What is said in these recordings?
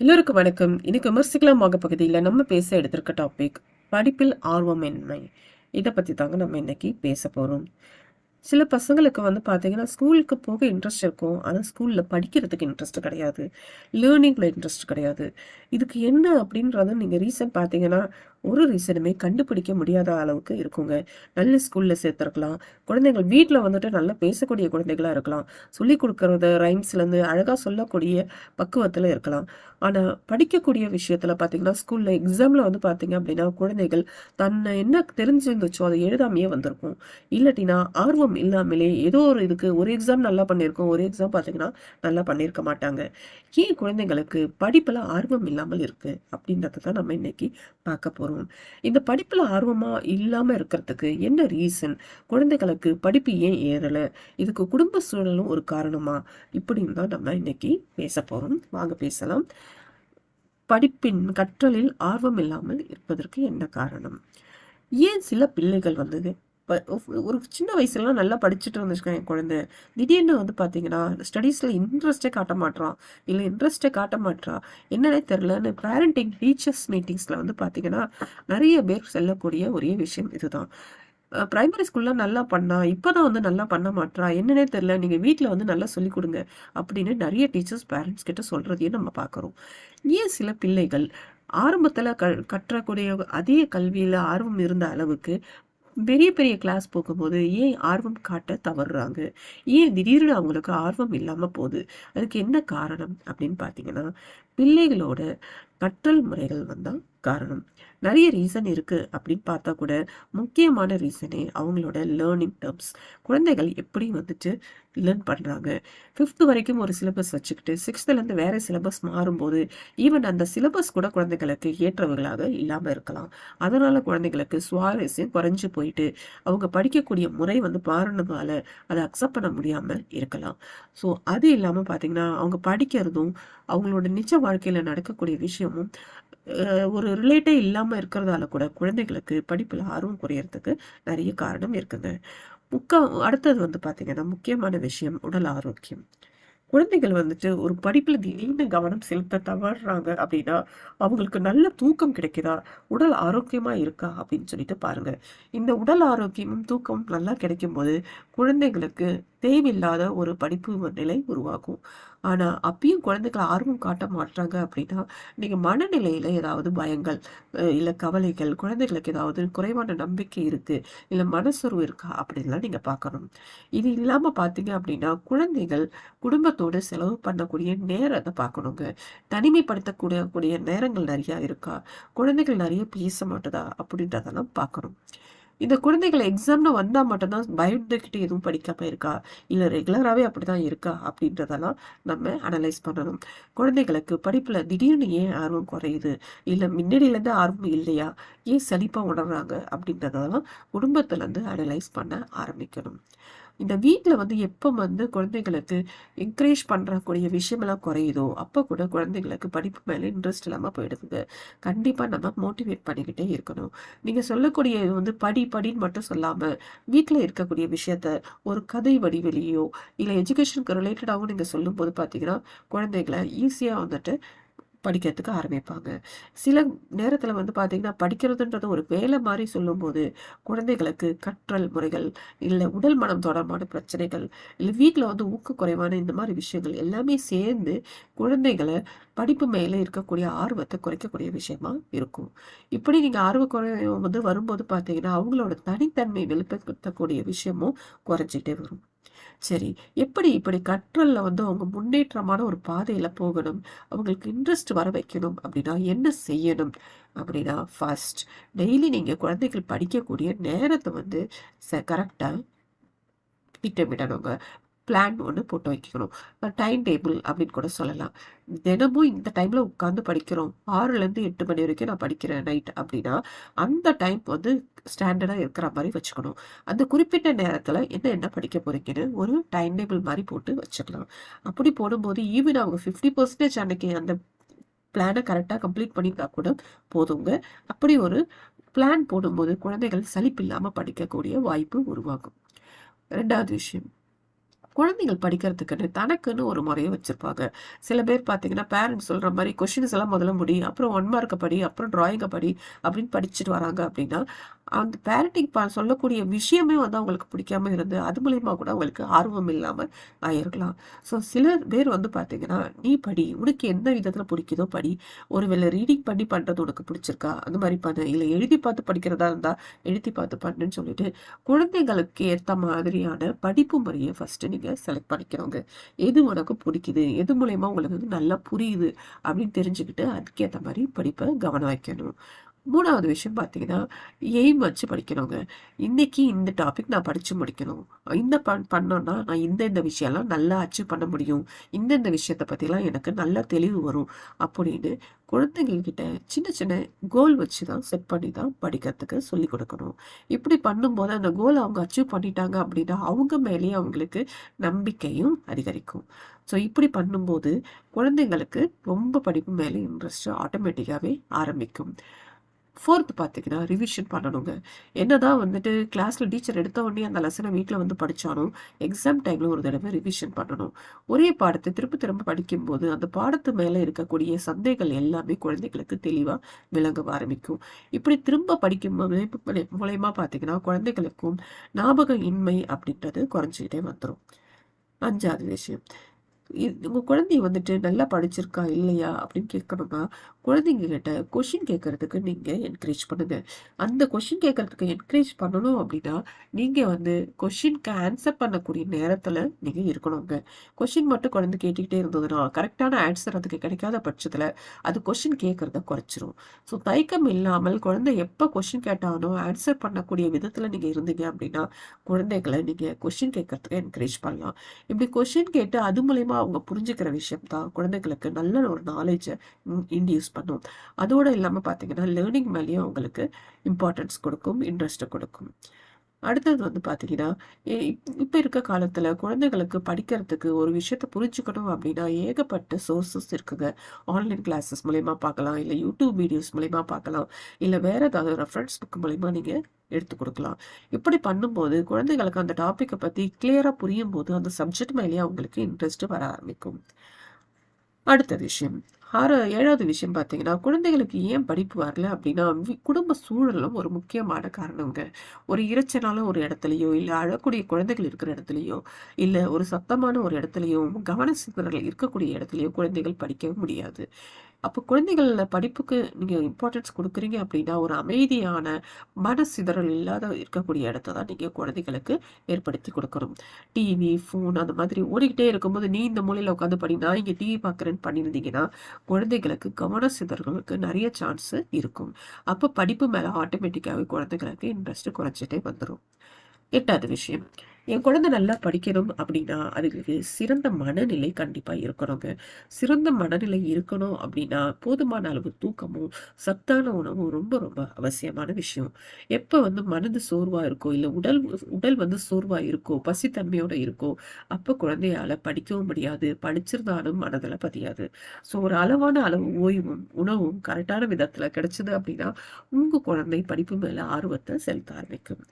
எல்லோருக்கும் வணக்கம். இன்னைக்கு விமர்சிக்கலாம் வகுப்பு பகுதியில் நம்ம பேச எடுத்திருக்க டாபிக் படிப்பில் ஆர்வமின்மை. இதை பற்றி தாங்க நம்ம இன்னைக்கு பேச போகிறோம். சில பசங்களுக்கு பார்த்தீங்கன்னா ஸ்கூலுக்கு போக இன்ட்ரெஸ்ட் இருக்கும், ஆனால் ஸ்கூலில் படிக்கிறதுக்கு இன்ட்ரெஸ்ட் கிடையாது, லேர்னிங்கில் இன்ட்ரெஸ்ட் கிடையாது. இதுக்கு என்ன அப்படின்றத நீங்கள் ரீசன் பார்த்தீங்கன்னா ஒரு ரீசனுமே கண்டுபிடிக்க முடியாத அளவுக்கு இருக்குங்க. நல்ல ஸ்கூலில் சேர்த்துருக்கலாம், குழந்தைகள் வீட்டில் நல்லா பேசக்கூடிய குழந்தைகளாக இருக்கலாம், சொல்லி கொடுக்கறது ரைம்ஸ்லேருந்து அழகாக சொல்லக்கூடிய பக்குவத்தில் இருக்கலாம். ஆனால் படிக்கக்கூடிய விஷயத்தில் பார்த்தீங்கன்னா ஸ்கூலில் எக்ஸாமில் பார்த்தீங்க அப்படின்னா குழந்தைகள் தன்னை என்ன தெரிஞ்சிருந்துச்சோ அதை எழுதாமையே வந்திருக்கும். இல்லாட்டினா ஆர்வம் இல்லாமலே ஏதோ ஒரு இதுக்கு ஒரு எக்ஸாம் நல்லா பண்ணியிருக்கோம், ஒரு எக்ஸாம் பார்த்தீங்கன்னா நல்லா பண்ணியிருக்க மாட்டாங்க. ஏன் குழந்தைங்களுக்கு படிப்பில் ஆர்வம் இல்லாமல் இருக்கு அப்படின்றத தான் நம்ம இன்னைக்கு பார்க்க போகிறோம். இந்த படிப்பில் ஆர்வமாக இல்லாமல் இருக்கிறதுக்கு என்ன ரீசன், குழந்தைகளுக்கு படிப்பு ஏன் ஏறலை, இதுக்கு குடும்ப சூழலும் ஒரு காரணமா, இப்படின்னு தான் நம்ம இன்னைக்கு பேச போகிறோம். வாங்க பேசலாம். படிப்பின் கற்றலில் ஆர்வம் இல்லாமல் இருப்பதற்கு என்ன காரணம்? ஏன் சில பிள்ளைகள் ஒரு சின்ன வயசுலலாம் நல்லா படிச்சுட்டு இருந்துச்சுக்கோங்க என் குழந்தை, திடீர்னு பார்த்தீங்கன்னா ஸ்டடீஸில் இன்ட்ரெஸ்டே காட்ட மாட்றான், இல்லை இன்ட்ரெஸ்ட்டே காட்ட மாட்றா, என்னன்னே தெரிலன்னு பேரண்டிங் டீச்சர்ஸ் மீட்டிங்ஸில் பார்த்தீங்கன்னா நிறைய பேர் சொல்லக்கூடிய ஒரே விஷயம் இதுதான். பிரைமரி ஸ்கூலில் நல்லா பண்ணா, இப்போ தான் நல்லா பண்ண மாட்றா, என்னன்னே தெரில, நீங்கள் வீட்டில் நல்லா சொல்லிக் கொடுங்க அப்படின்னு நிறைய டீச்சர்ஸ் பேரண்ட்ஸ் கிட்ட சொல்கிறதையும் நம்ம பார்க்குறோம். ஏன் சில பிள்ளைகள் ஆரம்பத்தில் கற்றக்கூடிய அதே கல்வியில் ஆர்வம் இருந்த அளவுக்கு பெரிய பெரிய கிளாஸ் போகும்போது ஏன் ஆர்வம் காட்ட தவறுறாங்க, ஏன் திடீர்னு அவங்களுக்கு ஆர்வம் இல்லாமல் போகுது, அதுக்கு என்ன காரணம் அப்படின்னு பார்த்தீங்கன்னா பிள்ளைகளோட கற்றல் முறைகள் வந்தால் காரணம். நிறைய ரீசன் இருக்குது அப்படின்னு பார்த்தா கூட முக்கியமான ரீசனே அவங்களோட லேர்னிங் டர்ம்ஸ். குழந்தைகள் எப்படி லேர்ன் பண்ணுறாங்க. 5th வரைக்கும் ஒரு சிலபஸ் வச்சுக்கிட்டு 6thலேருந்து வேறு சிலபஸ் மாறும்போது ஈவன் அந்த சிலபஸ் கூட குழந்தைகளுக்கு ஏற்றவர்களாக இல்லாமல் இருக்கலாம். அதனால் குழந்தைகளுக்கு சுவாரஸ்யம் குறைஞ்சு போயிட்டு அவங்க படிக்கக்கூடிய முறை மாறினதால அதை அக்செப்ட் பண்ண முடியாமல் இருக்கலாம். ஸோ அது இல்லாமல் பார்த்தீங்கன்னா அவங்க படிக்கிறதும் அவங்களோட நிஜ வாழ்க்கையில் நடக்கக்கூடிய விஷயமும் ஒரு ரிலேட்டே இல்லாமல் இருக்கிறதால கூட குழந்தைகளுக்கு படிப்பில் ஆர்வம் குறையறதுக்கு நிறைய காரணம் இருக்குங்க. அடுத்தது பார்த்தீங்கன்னா முக்கியமான விஷயம் உடல் ஆரோக்கியம். குழந்தைகள் ஒரு படிப்பில் திடீர்னு கவனம் செலுத்த தவறுறாங்க அப்படின்னா அவங்களுக்கு நல்ல தூக்கம் கிடைக்குதா, உடல் ஆரோக்கியமாக இருக்கா அப்படின்னு சொல்லிட்டு பாருங்க. இந்த உடல் ஆரோக்கியமும் தூக்கமும் நல்லா கிடைக்கும் போது குழந்தைகளுக்கு தேவையில்லாத ஒரு படிப்பு நிலை உருவாகும். ஆனால் அப்பயும் குழந்தைகள் ஆர்வம் காட்ட மாட்டாங்க அப்படின்னா நீங்கள் மனநிலையில் ஏதாவது பயங்கள் இல்லை கவலைகள், குழந்தைகளுக்கு ஏதாவது குறைவான நம்பிக்கை இருக்குது, இல்லை மனசொருவு இருக்கா அப்படின்லாம் நீங்கள் பார்க்கணும். இது இல்லாமல் பார்த்தீங்க அப்படின்னா குழந்தைகள் குடும்பத்தோடு செலவு பண்ணக்கூடிய நேரத்தை பார்க்கணுங்க. தனிமைப்படுத்தக்கூடிய நேரங்கள் நிறையா இருக்கா, குழந்தைகள் நிறைய பேச மாட்டுதா அப்படின்றதெல்லாம் பார்க்கணும். இந்த குழந்தைகள் எக்ஸாம்னு வந்தால் மட்டும்தான் பயந்துக்கிட்டு எதுவும் படிக்காமல் இருக்கா, இல்லை ரெகுலராகவே அப்படி தான் இருக்கா அப்படின்றதெல்லாம் நம்ம அனலைஸ் பண்ணணும். குழந்தைகளுக்கு படிப்பில் திடீர்னு ஏன் ஆர்வம் குறையுது, இல்லை முன்னாடியிலேருந்து ஆர்வம் இல்லையா, ஏன் சலிப்பாக உணர்றாங்க அப்படின்றதெல்லாம் குடும்பத்துலேருந்து அனலைஸ் பண்ண ஆரம்பிக்கணும். இந்த வீட்டில் எப்போ குழந்தைகளுக்கு என்கரேஜ் பண்ணுறக்கூடிய விஷயமெல்லாம் குறையுதோ அப்போ கூட குழந்தைங்களுக்கு படிப்பு மேலே இன்ட்ரெஸ்ட் இல்லாமல் போயிடுதுங்க. கண்டிப்பாக நம்ம மோட்டிவேட் பண்ணிக்கிட்டே இருக்கணும். நீங்கள் சொல்லக்கூடிய படின்னு மட்டும் சொல்லாமல் வீட்டில் இருக்கக்கூடிய விஷயத்த ஒரு கதை வடிவிலையோ இல்லை எஜுகேஷனுக்கு ரிலேட்டடாகவும் நீங்கள் சொல்லும்போது பார்த்தீங்கன்னா குழந்தைகளை ஈஸியாக படிக்கிறதுக்கு ஆரம்பிப்பாங்க. சில நேரத்தில் பார்த்தீங்கன்னா படிக்கிறதுன்றது ஒரு வேலை மாதிரி சொல்லும்போது குழந்தைகளுக்கு கற்றல் முறைகள், இல்லை உடல் மனம் தொடர்பான பிரச்சனைகள், இல்லை வீட்டில் ஊக்க குறைவான இந்த மாதிரி விஷயங்கள் எல்லாமே சேர்ந்து குழந்தைகளை படிப்பு மேலே இருக்கக்கூடிய ஆர்வத்தை குறைக்கக்கூடிய விஷயமா இருக்கும். இப்படி நீங்கள் ஆர்வ குறை வரும்போது பார்த்தீங்கன்னா அவங்களோட தனித்தன்மை வெளிப்படுத்தக்கூடிய விஷயமும் குறைஞ்சிட்டே வரும். சரி, இப்படி கற்றல்ல அவங்க முன்னேற்றமான ஒரு பாதையில போகணும், அவங்களுக்கு இன்ட்ரெஸ்ட் வர வைக்கணும் அப்படின்னா என்ன செய்யணும் அப்படின்னா ஃபர்ஸ்ட் டெய்லி நீங்க குழந்தைகள் படிக்கக்கூடிய நேரத்தை கரெக்டா திட்டமிடணுங்க. பிளான் ஒன்று போட்டு வைக்கணும். டைம் டேபிள் அப்படின்னு கூட சொல்லலாம். தினமும் இந்த டைமில் உட்காந்து படிக்கிறோம், 6லேருந்து 8 மணி வரைக்கும் நான் படிக்கிறேன் நைட் அப்படின்னா அந்த டைம் ஸ்டாண்டர்டாக இருக்கிற மாதிரி வச்சுக்கணும். அந்த குறிப்பிட்ட நேரத்தில் என்ன படிக்க போறீங்கன்னு ஒரு டைம் டேபிள் மாதிரி போட்டு வச்சுக்கலாம். அப்படி போடும்போது ஈவன் அவங்க 50% அன்னைக்கு அந்த பிளானை கரெக்டாக கம்ப்ளீட் பண்ணியிருந்தா கூட போதுங்க. அப்படி ஒரு பிளான் போடும்போது குழந்தைகள் சலிப்பு இல்லாமல் படிக்கக்கூடிய வாய்ப்பு உருவாகும். ரெண்டாவது விஷயம், குழந்தைகள் படிக்கிறதுக்குன்னு தனக்குன்னு ஒரு முறைய வச்சிருப்பாங்க. சில பேர் பார்த்தீங்கன்னா, பேரண்ட்ஸ் சொல்ற மாரி கொஸ்டின்ஸ் எல்லாம் முதல்ல முடி, அப்புறம் 1 மார்க்க படி, அப்புறம் டிராயிங்க படி அப்படின்னு படிச்சுட்டு வராங்க அப்படின்னா, அந்த பேரண்டிங் சொல்லக்கூடிய விஷயமே வந்து அவங்களுக்கு பிடிக்காம இருந்து, அது மூலியமா கூட அவங்களுக்கு ஆர்வம் இல்லாம ஆயிருக்கலாம். ஸோ சில பேர் வந்து பார்த்தீங்கன்னா, "நீ படி. உனக்கு எந்த விதத்தில பிடிக்குதோ படி. ஒருவேளை ரீடிங் பண்ணி பண்றது உனக்கு பிடிச்சிருக்கா? அந்த மாரி பண்ணு. இல்ல எழுதி பார்த்து படிக்கிறதா இருந்தா, எழுதி பார்த்து பண்ணுன்னு" சொல்லிட்டு, குழந்தைகளுக்கு ஏத்த மாதிரியான படிப்பு முறைய ஃபர்ஸ்ட்டு நீங்க செலக்ட் பண்ணிக்கணுங்க. எது உனக்கு பிடிக்குது? எது மூலியமா உங்களுக்கு வந்து நல்லா புரியுது? அப்படின்னு தெரிஞ்சுக்கிட்டு, அதுக்கேத்த மாரி படிப்ப கவனம் வைக்கணும். 3வது விஷயம் பார்த்தீங்கன்னா, எய்ம் வச்சு படிக்கணுங்க. இன்னைக்கு இந்த டாபிக் நான் படிச்சு முடிக்கணும். இந்த பண்ணோம்னா, நான் இந்த விஷயம்லாம் நல்லா அச்சீவ் பண்ண முடியும். இந்த விஷயத்த பத்திலாம் எனக்கு நல்ல தெளிவு வரும். அப்படின்னு குழந்தைங்க கிட்ட சின்ன சின்ன கோல் வச்சு தான் செட் பண்ணி தான் படிக்கிறதுக்கு சொல்லிக் கொடுக்கணும். இப்படி பண்ணும்போது அந்த கோல் அவங்க அச்சீவ் பண்ணிட்டாங்க அப்படின்னா, அவங்க மேலேயே அவங்களுக்கு நம்பிக்கையும் அதிகரிக்கும். ஸோ இப்படி பண்ணும்போது குழந்தைங்களுக்கு ரொம்ப படிப்பு மேல இன்ட்ரெஸ்ட் ஆட்டோமேட்டிக்காவே ஆரம்பிக்கும். 4த் பார்த்தீங்கன்னா, ரிவிஷன் பண்ணணுங்க. என்னதான் வந்துட்டு கிளாஸ்ல டீச்சர் எடுத்த உடனே அந்த லெசன வீட்ல வந்து படிச்சாலும், எக்ஸாம் டைம்ல ஒரு தடவ ரிவிஷன் பண்ணணும். ஒரே பாடத்த திரும்ப திரும்ப படிக்கும்போது, அந்த பாடத்து மேல இருக்கக்கூடிய சந்தேகங்கள் எல்லாமே குழந்தைகளுக்கு தெளிவா விளங்க ஆரம்பிக்கும். இப்படி திரும்ப படிக்கும்போது மூலியமா பார்த்தீங்கன்னா, குழந்தைகளுக்கும் ஞாபக இன்மை அப்படின்றது குறைஞ்சுக்கிட்டே வந்துரும். 5வது விஷயம். உங்க குழந்தை வந்துட்டு நல்லா படிச்சிருக்கா இல்லையா அப்படின்னு கேட்கணும்னா, குழந்தைங்க கிட்ட கொஷின் கேட்கறதுக்கு நீங்க என்கரேஜ் பண்ணுங்க. அந்த கொஷின் கேட்கறதுக்கு என்கரேஜ் பண்ணணும் அப்படின்னா, நீங்க வந்து கொஷின்க்கு ஆன்சர் பண்ணக்கூடிய நேரத்துல நீங்க இருக்கணுங்க. கொஷின் மட்டும் குழந்தை கேட்டுக்கிட்டே இருந்ததுன்னா, கரெக்டான ஆன்சர் அதுக்கு கிடைக்காத பட்சத்துல, அது கொஷின் கேட்கறத குறைச்சிரும். ஸோ தயக்கம் இல்லாமல் குழந்தை எப்ப கொஷின் கேட்டாலும் ஆன்சர் பண்ணக்கூடிய விதத்துல நீங்க இருந்தீங்க அப்படின்னா, குழந்தைகளை நீங்க கொஷின் கேட்கறதுக்கு என்கரேஜ் பண்ணலாம். இப்படி கொஷின் கேட்டு அது மூலியமா அவங்க புரிஞ்சுக்கிற விஷயம் தான் குழந்தைகளுக்கு நல்ல ஒரு நாலேஜை இன்டியூஸ் பண்ணும். அதோட இல்லாம பார்த்தீங்கன்னா, லேர்னிங் மேலேயும் அவங்களுக்கு இம்பார்ட்டன்ஸ் கொடுக்கும், இன்ட்ரெஸ்ட் கொடுக்கும். அடுத்தது வந்து பார்த்தீங்கன்னா, இப்ப இருக்க காலத்துல குழந்தைகளுக்கு படிக்கிறதுக்கு ஒரு விஷயத்த புரிஞ்சுக்கணும் அப்படின்னா, ஏகப்பட்ட சோர்சஸ் இருக்குங்க. ஆன்லைன் கிளாஸஸ் மூலியமா பார்க்கலாம், இல்ல யூடியூப் வீடியோஸ் மூலியமா பார்க்கலாம், இல்ல வேற ஏதாவது ரெஃபரன்ஸ் புக் மூலியமா நீங்க எடுத்து கொடுக்கலாம். இப்படி பண்ணும்போது குழந்தைகளுக்கு அந்த டாபிக்க பத்தி கிளியரா புரியும்போது, அந்த சப்ஜெக்ட் மேலேயே அவங்களுக்கு இன்ட்ரெஸ்ட் வர ஆரம்பிக்கும். அடுத்த விஷயம். 7வது விஷயம் பார்த்தீங்கன்னா, குழந்தைகளுக்கு ஏன் படிப்பு வரல அப்படின்னா, குடும்ப சூழலும் ஒரு முக்கியமான காரணங்க. ஒரு இரைச்சலான ஒரு இடத்துலயோ, இல்ல அழக்கூடிய குழந்தைகள் இருக்கிற இடத்துலயோ, இல்ல ஒரு சத்தமான ஒரு இடத்துலயோ, கவன சிதறல் இருக்கக்கூடிய இடத்துலயோ குழந்தைகள் படிக்க முடியாது. அப்போ குழந்தைகள படிப்புக்கு நீங்க இம்பார்ட்டன்ஸ் குடுக்குறீங்க அப்படின்னா, ஒரு அமைதியான, மனசிதறல் இல்லாத இருக்கக்கூடிய இடத்த தான் நீங்க குழந்தைகளுக்கு ஏற்படுத்தி கொடுக்கணும். டிவி, ஃபோன் அந்த மாதிரி ஓடிக்கிட்டே இருக்கும்போது, நீ இந்த மூலையில உட்காந்து படி, நான் இங்க டிவி பார்க்குறேன்னு பண்ணியிருந்தீங்கன்னா, குழந்தைகளுக்கு கவன சிதறல்களுக்கு நெறைய சான்ஸ் இருக்கும். அப்ப படிப்பு மேல ஆட்டோமேட்டிக்காவே குழந்தைகளுக்கு இன்ட்ரெஸ்ட் குறைஞ்சிட்டே வந்துரும். 8வது விஷயம். என் குழந்தை நல்லா படிக்கணும் அப்படின்னா, அதுக்கு சிறந்த மனநிலை கண்டிப்பா இருக்கணுங்க. சிறந்த மனநிலை இருக்கணும் அப்படின்னா, போதுமான அளவு தூக்கமும், சத்தான உணவும் ரொம்ப ரொம்ப அவசியமான விஷயம். எப்ப வந்து மனது சோர்வா இருக்கோ, இல்ல உடல் உடல் வந்து சோர்வா இருக்கோ, பசித்தன்மையோட இருக்கோ, அப்ப குழந்தையால படிக்கவும் முடியாது. படிச்சிருந்தாலும் மனதுல பதியாது. ஸோ ஒரு அளவு ஓய்வும், உணவும் கரெக்டான விதத்துல கிடைச்சது அப்படின்னா, உங்க குழந்தை படிப்பு மேல ஆர்வத்த செலுத்த ஆரம்பிக்கும்.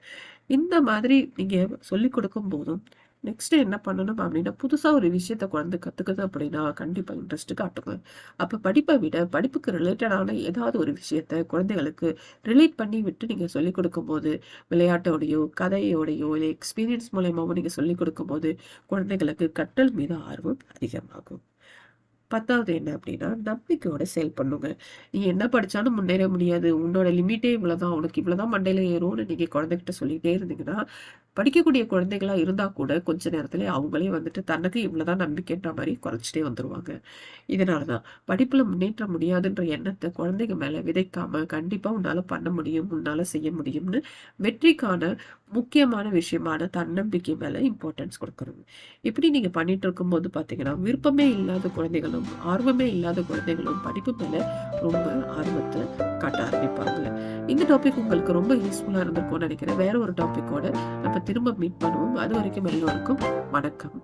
இந்த மாதிரி நீங்க சொல்லிக் கொடுக்கும் போதும், நெக்ஸ்ட் என்ன பண்ணணும் அப்படின்னா, புதுசா ஒரு விஷயத்த குழந்தை கத்துக்குது அப்படின்னா, கண்டிப்பா இன்ட்ரெஸ்ட் காட்டுங்க. அப்ப படிப்பை விட, படிப்புக்கு ரிலேட்டடான ஏதாவது ஒரு விஷயத்த குழந்தைகளுக்கு ரிலேட் பண்ணி விட்டு நீங்க சொல்லிக் கொடுக்கும்போது, விளையாட்டோடையோ, கதையோடையோ, இல்ல எக்ஸ்பீரியன்ஸ் மூலியமாவோ நீங்க சொல்லிக் கொடுக்கும்போது, குழந்தைகளுக்கு கற்றல் மீது ஆர்வம் அதிகமாகும். 10வது என்ன அப்படின்னா, நம்பிக்கையோட செயல்படணுங்க. நீ என்ன படிச்சாலும் முன்னேற முடியாது. உன்னோட லிமிட்டே இவ்வளவுதான். உனக்கு இவ்வளவுதான் மண்டையில ஏறும்னு நீங்க குழந்தைகிட்ட சொல்லிட்டே இருந்தீங்கன்னா, படிக்கக்கூடிய குழந்தைகளா இருந்தா கூட கொஞ்ச நேரத்திலே அவங்களே வந்துட்டு தனக்கு இவ்வளவுதான் நம்பிக்கைன்ற மாரி குறைச்சிட்டே வந்துருவாங்க. இதனால தான் படிப்புல முன்னேற்ற முடியாதுன்ற எண்ணத்த குழந்தைங்க மேல விதைக்காம, கண்டிப்பா உன்னால பண்ண முடியும், உன்னால செய்ய முடியும்னு வெற்றிக்கான முக்கியமான விஷயமான தன்னம்பிக்கை மேல இம்பார்ட்டன்ஸ் கொடுக்கணும். இப்படி நீங்க பண்ணிட்டு இருக்கும்போது பார்த்தீங்கன்னா, விருப்பமே இல்லாத குழந்தைகளும், ஆர்வமே இல்லாத குழந்தைகளும் படிப்பு மேல ரொம்ப ஆர்வத்த காட்ட ஆரம்பிப்பாங்க. இந்த டாபிக் உங்களுக்கு ரொம்ப யூஸ்ஃபுல்லா இருந்திருக்கும்னு நினைக்கிறேன். வேற ஒரு டாபிக்கோட நம்ம திரும்ப மீட் பண்ணுவோம். அதுவரைக்கும் எல்லோருக்கும் வணக்கம்.